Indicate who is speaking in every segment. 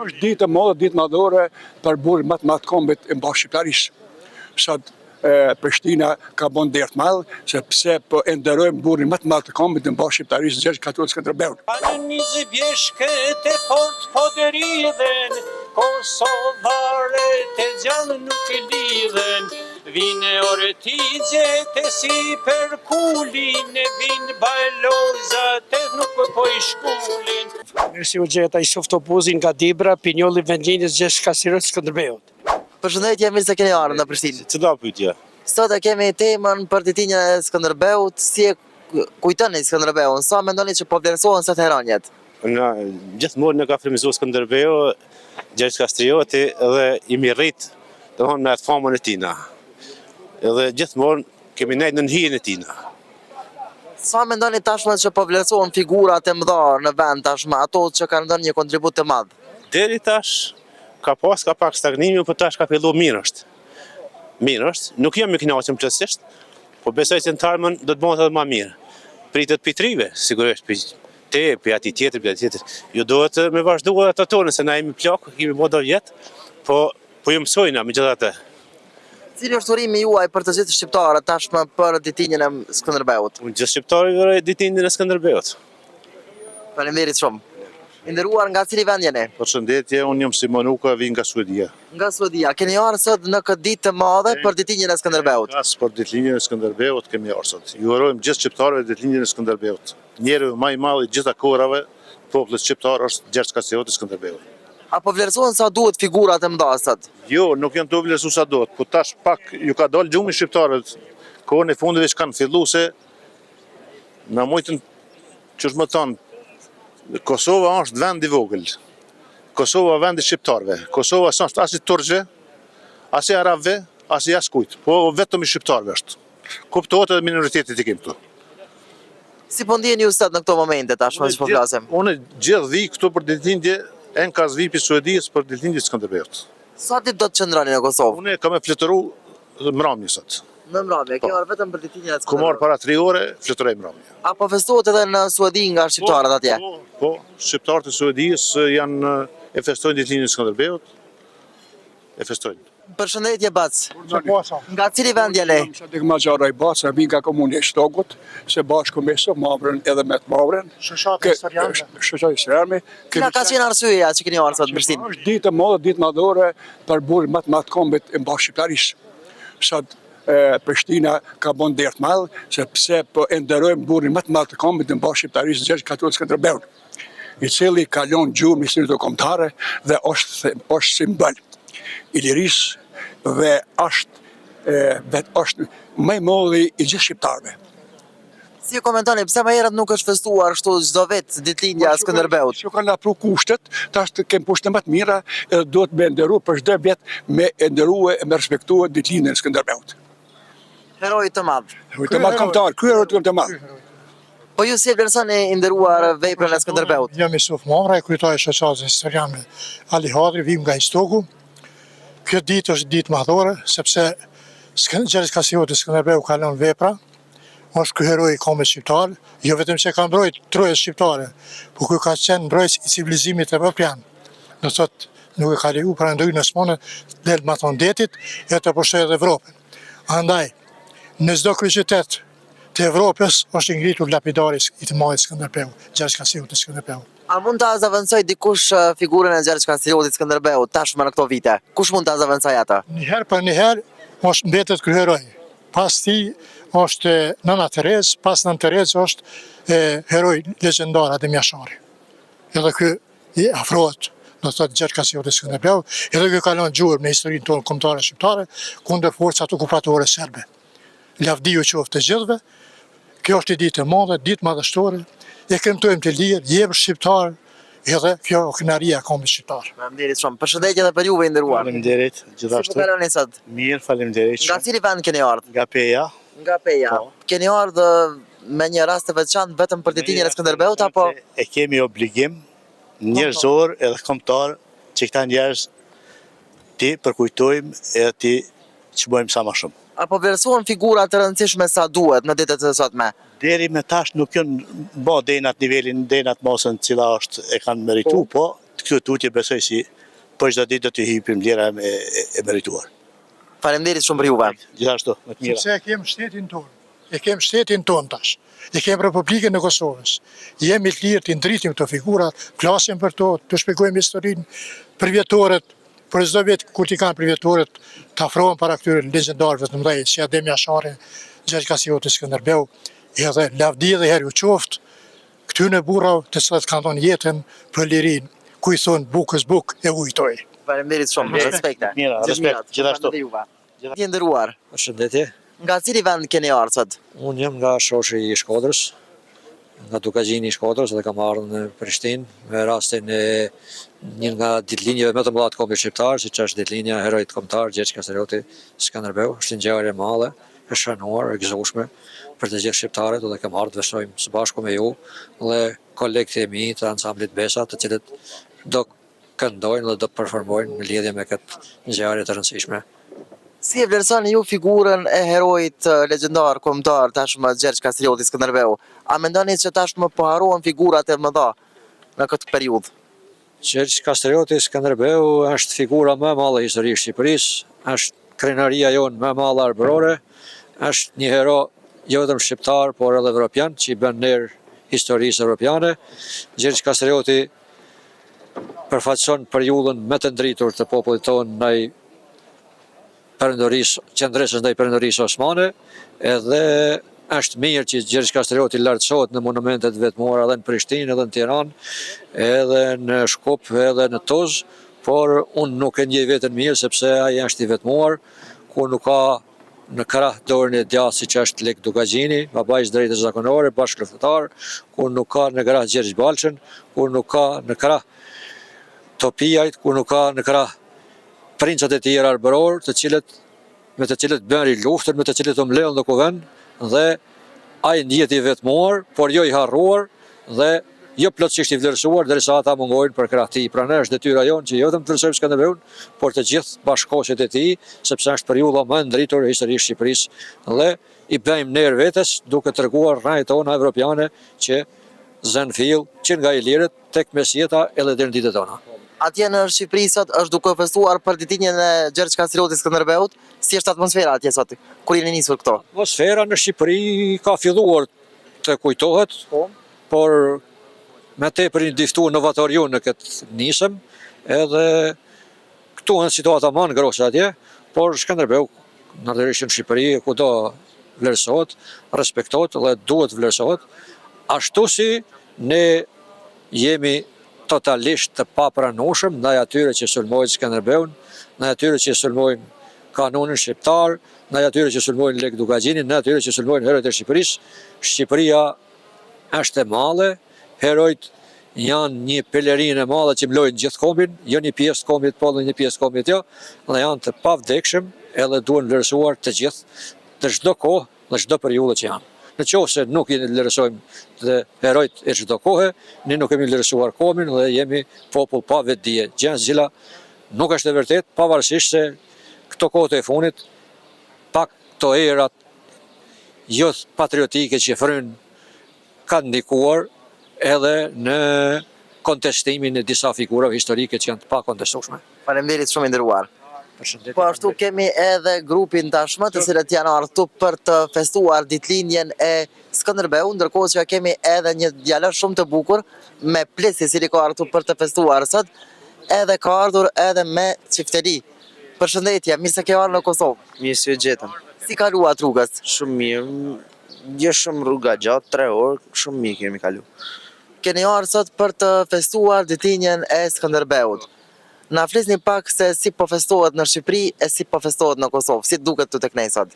Speaker 1: Është ditë e madhe, ditë madhore për burin më të madh të kombit e Bashkisë Shqiptarisë. Sot Prishtina ka bën derë të madh sepse po e nderojmë burin më të madh të kombit e Bashkisë Shqiptarisë, Gjergj Katrioti Skënderbeu.
Speaker 2: Një bjeshkët e fort po dëridhen, Kosovare të gjallë nuk e lidhen. Vine orëtigje të si për kulin, vin balozat e nuk po i shkullin.
Speaker 3: Mirësi u gjeta i softopuzin nga Dibra, pinjolli vendlinjës Gjergj Katrioti Skënderbeut.
Speaker 4: Përshëndetje, mirë se keni ardhur në Prishtinë.
Speaker 5: Cila pyetje?
Speaker 4: Sot e kemi temën për ditëlindjen e Skënderbeut, si e kujtoni Skënderbeun, sa mendoni që po vlerësohen sot heronjet?
Speaker 5: Gjithmonë ne ka frymëzuar Skënderbeu, Gjergj Katrioti dhe i mirrit, domthonë me atë famën e tina. Edhe gjithmonë kemi nejtë në hijen e tina.
Speaker 4: Sa mendoni tashmë që po vlerësohen figurat e mëdha në vend tashmë, ato që kanë dhënë një kontribut të madh?
Speaker 5: Deri tash ka pak stagnimi, por tash ka filluar mirë është. Mirë është, nuk jam i kënaqur plotësisht, po besoj se në tarmën do të bëhet edhe më mirë. Pritet pitrive, sigurisht, për ati tjetër. Jo duhet me vazhduar ato tonë, se na jemi plak, kemi bërë do vjet, po ju mësojna megjithatë.
Speaker 4: Cili është urimi juaj për të gjithë shqiptarët tashmë për ditëlindjen e Skënderbeut?
Speaker 5: Unë gjithë shqiptarëve ditëlindjen e Skënderbeut.
Speaker 4: Faleminderit shumë. I nderuar, nga cili vend jeni?
Speaker 6: Përshëndetje, unë jam Simonuka, vi nga Suedia.
Speaker 4: Nga Suedia. Keni ardhur sot në këtë ditë të madhe për ditëlindjen e Skënderbeut?
Speaker 6: Për ditëlindjen e Skënderbeut kemi ardhur sot. Ju urojmë gjithë shqiptarëve ditëlindjen e Skënderbeut. Njeriu më i madh i gjitha kohërave, popullit shqiptar është Gjergj Katrioti Skënderbeu.
Speaker 4: Apo vlerësohen sa duhet figurat e mëdha sot?
Speaker 6: Jo, nuk janë të vlerësuar sa duhet, por tash pak ju ka dalë gjumi shqiptarët. Kohën e fundit kanë filluar se na mujtën ç'është më thon, Kosova është vend i vogël. Kosova vend i shqiptarëve. Kosova s'është as i turqve, as i arabëve, as i askujt, po vetëm i shqiptarëve është. Kuptohet edhe minoritetit i kemi këtu.
Speaker 4: Si po ndjeni ju sot në këto momente tashmë që po flasim?
Speaker 6: Unë gjithë vi këtu për ditëlindje, enkas vi për Suedisë për ditëlindje të Skënderbeut.
Speaker 4: Sa ditë do të qëndroni në Kosovë?
Speaker 6: Unë kam e fletëru mramje sot.
Speaker 4: Në mramje, kjo është vetëm për ditëlindjen e
Speaker 6: Ku marr
Speaker 4: Skënderbeut.
Speaker 6: para 3 ore, fletëroj mramje.
Speaker 4: Apo festohet edhe në Suedi nga shqiptarët atje?
Speaker 6: Po, shqiptarët e Suedisë janë e festojnë ditëlindjen e Skënderbeut. E festojnë.
Speaker 4: Përshëndetje Bac. Nga cili vend jeni?
Speaker 1: Shadik Maxharaj Baca, vi nga komuna e Shtogut, se bashku me Somavrën edhe me të Mavrën.
Speaker 3: Shoqata historiane.
Speaker 1: Shoqata historiane.
Speaker 4: Cila ka qenë arsyeja që keni ardhur sot në Prishtinë?
Speaker 1: Është ditë e madhe, ditë madhore për burin më të madh të kombit e Bashkisë Shqiptarisë. Sot Prishtina ka bën derë të madh sepse po e nderojmë burin më të madh të kombit e Bashkisë Shqiptarisë, Gjergj Katrioti Skënderbeu, i cili ka lënë gjuhën e historisë kombëtare dhe është simbol i lirisë dhe është më i madhi i gjithë shqiptarëve.
Speaker 4: Si e komentoni, pse më herët nuk është festuar kështu çdo vit ditëlindja e Skënderbeut?
Speaker 1: Që kanë apru kushtet, tash kemi pushtet më të mira edhe duhet me nderu për çdo vit me nderue e me respektue ditëlindjen e Skënderbeut.
Speaker 4: Heroj të madh.
Speaker 1: Heroj të madh kombëtar, ky heroj të madh.
Speaker 4: Po ju si e vlerësoni i nderuar veprën e Skënderbeut?
Speaker 3: Jam Isuf Mamra, e kujtoj shoqatën historiane Ali Hadri, vim nga Istoku. Kjo ditë është ditë madhore, sepse Gjergj Katrioti Skënderbeu ka lënë vepra, është ky heroj i kombit shqiptar, jo vetëm që ka mbrojt trojës shqiptare, por ky ka qenë mbrojtës i civilizimit evropian. Në sot nuk e ka leju pra ndoj në smone del ma thonë detit e të pushtoj edhe Evropën. Andaj, në çdo kryeqytet të Evropës është ngritur lapidari i të madhit Skënderbeu, Gjergj Katrioti Skënderbeu.
Speaker 4: A mund ta zavancoj dikush figurën e Gjergj Katrioti Skënderbeu tashmë në këto vite? Kush mund ta zavancoj ata?
Speaker 3: Njëherë për njëherë është mbetet kryheroj. Pas ti është Nana Terez, pas Nana Terez është heroj legjendar Adem Jashari. Edhe ky i afrohet, do të thotë Gjergj Katrioti Skënderbeu, edhe ky ka lënë gjurmë në historinë tonë kombëtare shqiptare kundër forcat okupatore serbe. Lavdiu qoftë të gjithëve. Kjo është ditë e madhe, ditë madhështore. E kremtojmë të lirë, jemi shqiptar, edhe kjo kënaqëria e kombit shqiptar.
Speaker 4: Faleminderit shumë. Përshëndetje edhe për juve i nderuar.
Speaker 5: Faleminderit gjithashtu.
Speaker 4: Si po kaloni sot?
Speaker 5: Mirë, faleminderit
Speaker 4: Nga
Speaker 5: shumë.
Speaker 4: cili vend keni ardhur?
Speaker 5: Nga Peja.
Speaker 4: Nga Peja. Keni ardhur me një rast të veçantë vetëm për ditëlindjen e Skënderbeut apo
Speaker 5: E kemi obligim njerëzor edhe kombëtar që këta njerëz ti përkujtojmë edhe ti ç'bëjmë sa më shumë.
Speaker 4: apo vlerësohen figura të rëndësishme sa duhet në ditët e sotme?
Speaker 5: Deri me tash nuk janë bë deri në atë nivelin, deri në atë mosën cila është e kanë merituar, po Kjo tutje besoj si për çdo ditë do të hipim vlera e merituar.
Speaker 4: Faleminderit shumë për juve.
Speaker 5: Gjithashtu, më të mira.
Speaker 3: Sepse e kemë shtetin tonë, e kemë shtetin tonë tash, e kemë Republikën e Kosovës. Jemi të lirë të ndritim këto figurat, flasim për to, të shpjegojmë historinë për vjetorët, për çdo vit kur t'i kanë për vjetorët, të afrohen para këtyre legendarëve të mëdhenj, si Adem Jashari, Gjergj Kasioti, Skënderbeu, edhe lavdi dhe herë u qoftë këtyre burrave të cilët kanë dhënë jetën për lirinë, ku i thon bukës buk e ujtoj.
Speaker 4: Faleminderit shumë, respekte.
Speaker 5: Mira, respekt, gjithashtu.
Speaker 4: Të nderuar,
Speaker 7: Përshëndetje,
Speaker 4: nga cili vend keni ardhur sot?
Speaker 7: unë jam nga shoshi i Shkodrës, nga Dukagjini i Shkodrës dhe kam ardhur në Prishtinë me rastin e një nga ditëlinjeve më të mëdha të kombit shqiptar, siç është ditëlinja e heroit kombëtar Gjergj Kastarioti Skënderbeu. Është një ngjarje e madhe, e shënuar, e gëzueshme për të gjithë shqiptarët dhe kam ardhur të vështrojmë së bashku me ju dhe kolegët e mi të ansamblit Besa, të cilët do këndojnë dhe do performojnë në lidhje me këtë ngjarje të rëndësishme.
Speaker 4: Si e vlerësoni ju figurën e heroit legjendar kombëtar tashmë Gjergj Kastarioti Skënderbeu? A mendoni se tashmë po harrohen figurat e mëdha në këtë periudhë?
Speaker 7: Gjergj Kastarioti Skënderbeu është figura më e madhe e historisë së Shqipërisë, është krenaria jonë më e madhe arbërore, është një hero jo vetëm shqiptar, por edhe evropian, që i bën ner historisë evropiane. Gjergj Kastarioti përfaqëson periudhën më të ndritur të popullit tonë ndaj qendresës ndaj perendorisë osmane, edhe është mirë që Gjergj Kastarioti lartësohet në monumentet vetmuara edhe në Prishtinë, edhe në Tiranë, edhe në Shkup, edhe në Tuzë, por unë nuk e ndjej veten mirë sepse ai është i vetmuar, ku nuk ka në krah dorën e djathtë siç është Lek Dukagjini, babai i drejtës zakonore, bashkëluftar, ku nuk ka në krah Gjergj Balçën, ku nuk ka në krah Topijajt, ku nuk ka në krah princat e tjerë arbëror, me të cilët bëri luftën, me të cilët u mbledhën në kuvend, dhe ai ndihet i vetmuar, por jo i harruar dhe jo plotësisht i vlerësuar, derisa ata mungojnë për krah të tij. Pra ne është detyra jonë që jo vetëm të vlerësojmë Skënderbeun, por të gjithë bashkëkohësit e tij, sepse është periudha më e ndritur e historisë së Shqipërisë dhe i bëjmë ner vetes duke treguar rrajt tona evropiane që zën fill që nga Ilirët tek mesjeta edhe deri në ditët tona.
Speaker 4: Atje në Shqipëri sot është duke festuar për ditëlinjen e Gjergj Kastarioti Skënderbeut. Si është atmosfera atje sot, kur jeni nisur këto?
Speaker 7: Atmosfera në Shqipëri ka filluar të kujtohet, por me tepër një diftu novator ju në këtë nisëm, edhe këtu në situata më ngrohtë atje, por Skënderbeu natyrisht në Shqipëri kudo vlerësohet, respektohet dhe duhet vlerësohet, ashtu si ne jemi totalisht të papranueshëm ndaj atyre që sulmojnë Skënderbeun, ndaj atyre që sulmojnë kanunin shqiptar, ndaj atyre që sulmojnë Lek Dukagjinin, ndaj atyre që sulmojnë herojt e Shqipërisë. Shqipëria është e madhe, herojt janë një pelerinë e madhe që mlojnë gjithë kombin, jo një pjesë të kombit po dhe një pjesë të kombit jo, dhe janë të pavdekshëm edhe duhen vlerësuar të gjithë, në çdo kohë dhe çdo periudhë që janë. Në qoftë se nuk jeni vlerësojmë të herojt e çdo kohe, ne nuk kemi vlerësuar kombin dhe jemi popull pa vetdije. Gjë cila nuk është e vërtetë, pavarësisht se këto kohët e fundit pak këto erat jo patriotike që fryn kanë ndikuar edhe në kontestimin e disa figurave historike që janë të pakontestueshme.
Speaker 4: Faleminderit shumë i nderuar.
Speaker 7: Përshëndetje.
Speaker 4: Po ashtu kemi edhe grupin tashmë të cilët janë ardhur për të festuar ditëlinjen e Skënderbeu, ndërkohë që kemi edhe një djalë shumë të bukur me Plesi i cili ka ardhur për të festuar sot, edhe ka ardhur edhe me çifteri. Përshëndetje, mirë se ke ardhur në Kosovë.
Speaker 8: Mirë se gjetëm.
Speaker 4: Si kaluat rrugës?
Speaker 8: Shumë mirë. Jo shumë rruga gjatë, 3 orë, shumë mirë kemi kalu.
Speaker 4: Keni ardhur sot për të festuar ditëlinjen e Skënderbeut. Na flisni pak se si po festohet në Shqipëri e si po festohet në Kosovë. Si duket tu tek ne sot?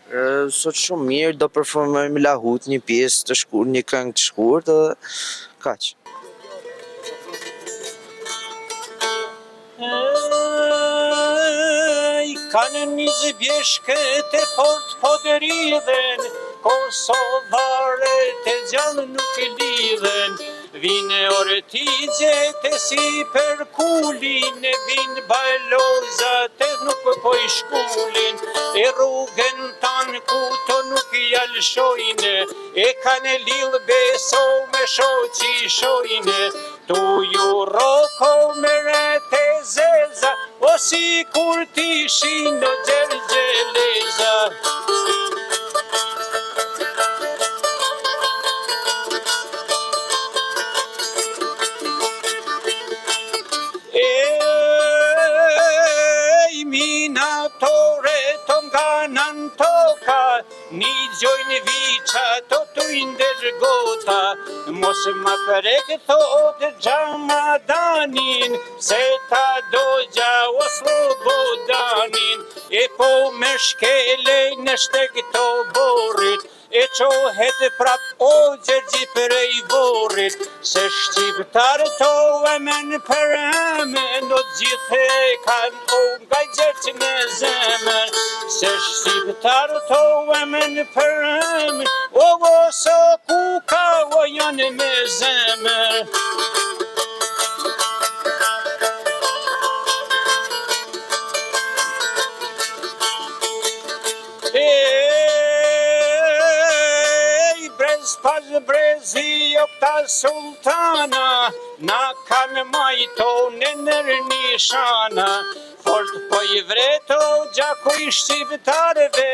Speaker 8: Sot shumë mirë, do performojmë lahut një pjesë të shkurt, një këngë të shkurt dhe kaq.
Speaker 2: Kanë një zbjeshkët e fort po dëridhen, Kosovare të gjallë nuk i lidhen, vine orëtigje të si për kulin, vin balozat e nuk po i shkullin, e rrugën tanë ku të nuk i alshojnë, e kanë lillë beso me shoqi shojnë, Tu ju roko me rete zeza, o si kur t'ishin në gjergjeleza. Minatore tonganan toka, një gjojnë viqa to tu indërgota, mos ma përek thotë Gjamadanin, se ta dogja o slobodanin, e po me shkele në shteg të borit, e qohet prap o gjergji prej vorit, se shqiptar to emen për emen, o gjithë e kan o nga gjergji me zemen, se shqiptar to emen për emen, o so kuka o janë me zemen. Pas brezi o këta sultana, na kanë majtone nër nishana, fort po i vreto gjaku i shqiptarve,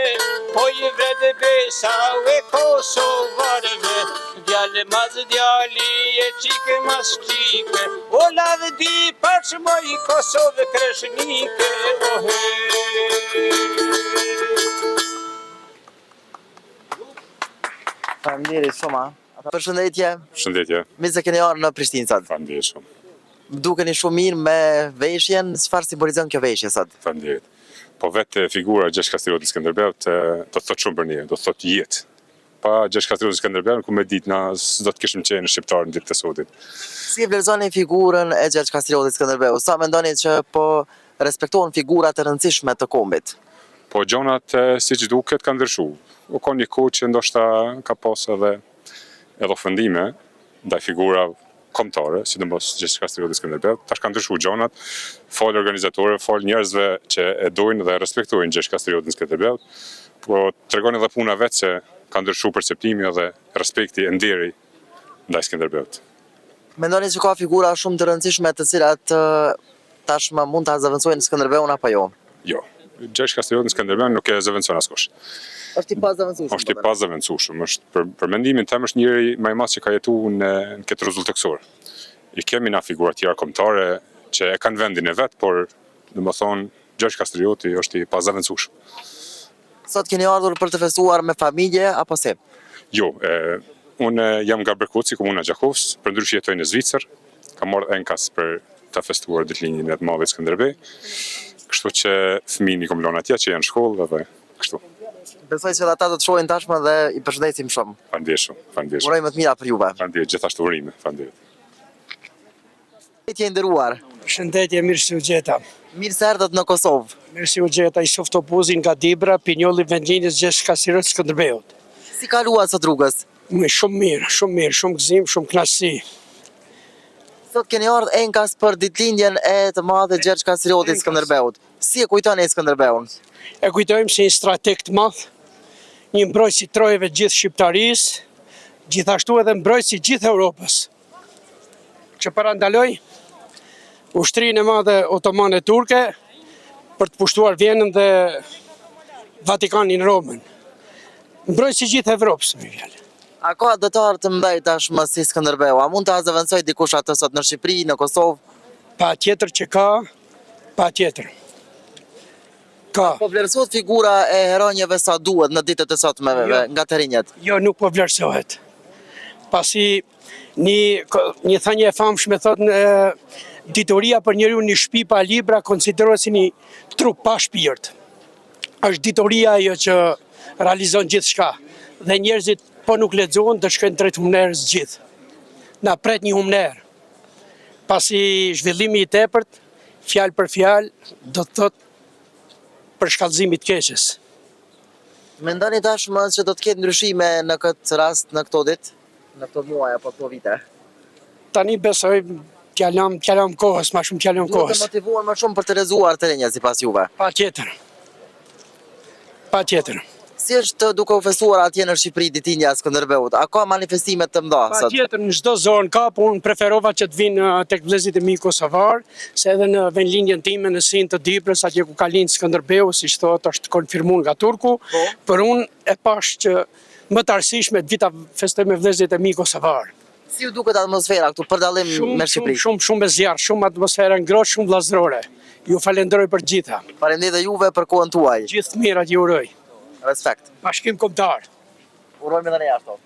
Speaker 2: po i vrede besa e kosovarve, djale mas djali e qike mas qike, o lavdi paç moj Kosovë kreshnike, ohe.
Speaker 4: Faleminderit shumë. Përshëndetje.
Speaker 9: Shëndetje,
Speaker 4: Mirë se keni ardhur në Prishtinë sot.
Speaker 9: faleminderit shumë.
Speaker 4: Dukeni shumë mirë me veshjen. Çfarë simbolizon kjo veshje sot?
Speaker 9: Faleminderit. Po vetë figura Gjergj Kastrioti Skënderbeut do të thotë shumë për ne, do të thotë jetë. Pa Gjergj Kastrioti Skënderbeut ku me ditë na s'do të kishim qenë shqiptar në ditët e sotit.
Speaker 4: Si e vlerësoni figurën e Gjergj Kastriotit Skënderbeut? Sa mendoni që po respektohen figurat e rëndësishme të kombit?
Speaker 9: Po gjonat siç duket kanë ndryshuar. U ka një kohë që ndoshta ka pas edhe ofendime ndaj figura kombëtare, sidomos Gjergj Kastrioti Skënderbeut. Tash kanë ndryshuar gjonat, fal organizatorëve, fal njerëzve që e dojnë dhe respektojnë Gjergj Kastriotin Skënderbeut, po tregon edhe puna vetë se ka ndryshuar perceptimi dhe respekti e nderi ndaj Skënderbeut.
Speaker 4: Mendoni që ka figura shumë të rëndësishme të cilat tashmë mund ta zëvendësojnë Skënderbeun apo jo?
Speaker 9: Jo, Gjergj Kastriotin Skënderbeut nuk e zëvendëson askush.
Speaker 4: Është i pazëvendësueshëm.
Speaker 9: Është i pazëvendësueshëm, është për mendimin tim është njëri më i madh që ka jetuar në këtë rrezull teksor. I kemi na figura të tjera kombëtare që e kanë vendin e vet, por domethënë Gjergj Kastrioti është i pazëvendësueshëm.
Speaker 4: Sot keni ardhur për të festuar me familje apo si?
Speaker 9: Jo, unë jam nga Berkuci, komuna Gjakovës, përndryshe jetoj në Zvicër, kam marrë enkas për ta festuar ditëlindjen e të madhit Skënderbej, kështu që fëmijët i kom lënë atje që janë në shkollë dhe kështu.
Speaker 4: Besoj që ata do të shohin tashmë dhe i përshëndesim shumë.
Speaker 9: Faleminderit shumë, faleminderit shumë.
Speaker 4: Uroj më të mira për juve.
Speaker 9: Faleminderit, gjithashtu urime, faleminderit.
Speaker 4: Shëndetje nderuar.
Speaker 10: Shëndetje, mirë se u gjeta.
Speaker 4: Mirë se erdhët në Kosovë.
Speaker 10: Mirë se u gjeta, i Softopuzin nga Dibra, Pinjolli Vendinës Gjergj Kastrioti Skënderbeut.
Speaker 4: Si kaluat sot rrugës?
Speaker 10: Shumë mirë, shumë gëzim, shumë kënaqësi.
Speaker 4: Sot keni ardhur enkas për ditëlindjen e të madhit Gjergj Kastriotit Skënderbeut. Si e kujtoni Skënderbeun?
Speaker 10: E kujtojmë si një strateg të madh, një mbrojtës i trojeve gjithë shqiptarisë, gjithashtu edhe mbrojtës i gjithë Europës, që parandaloi ushtrinë e madhe otomane turke për të pushtuar Vjenën dhe Vatikanin Romën. Mbrojtës i gjithë Evropës, më fjalë.
Speaker 4: A ka dëtar të mëdhej tashmë si Skënderbeu? A mund ta zëvendësoj dikush atë sot në Shqipëri, në Kosovë?
Speaker 10: Patjetër që ka, patjetër. Ka.
Speaker 4: Po vlerësohet figura e heronjeve sa duhet në ditët e sotme nga të rinjët?
Speaker 10: Jo, nuk po vlerësohet. Pasi një thënie e famshme thotë ditoria për njeriu një shtëpi pa libra konsiderohet si një trup pa shpirt. Është ditoria ajo që realizon gjithçka. Dhe njerëzit po nuk lexojnë të shkojnë drejt humnerës gjithë. Na pret një humner. Pasi zhvillimi i tepërt, fjalë për fjalë, do të thotë për shkallëzimit të keqes.
Speaker 4: Mendoni tashmë që do të ketë ndryshime në këtë rast, në këto ditë, në këto muaj apo këto vite?
Speaker 10: Tani besoj t'jallam kohës, ma shumë t'jallam
Speaker 4: Duhet
Speaker 10: kohës.
Speaker 4: të motivuar më shumë për të rezuar të rinjët sipas juve.
Speaker 10: Patjetër. Patjetër.
Speaker 4: Si është duke u festuar atje në Shqipëri ditëlindja e Skënderbeut? A ka manifestime të mëdha sot?
Speaker 10: Patjetër në çdo zonë ka, po unë preferova që të vinë tek vëllezërit e mi kosovar, se edhe në vendlinjen time në Sinë të Dibrës, atje ku ka lind Skënderbeu, siç thotë, është konfirmuar nga turku, por unë e pash që më të arsyeshme të vita festoj me vëllezërit e mi kosovar.
Speaker 4: Si ju duket atmosfera këtu për dallim me Shqipëri?
Speaker 10: Shumë e zjarr, shumë atmosfera ngrohtë, shumë vllazërore. Ju falenderoj për gjitha.
Speaker 4: Faleminderit edhe juve për kohën tuaj.
Speaker 10: Gjithë të mirat ju uroj.
Speaker 4: Respekt.
Speaker 10: Bashkim kombëtar.
Speaker 4: Urojmë edhe ne ashtu.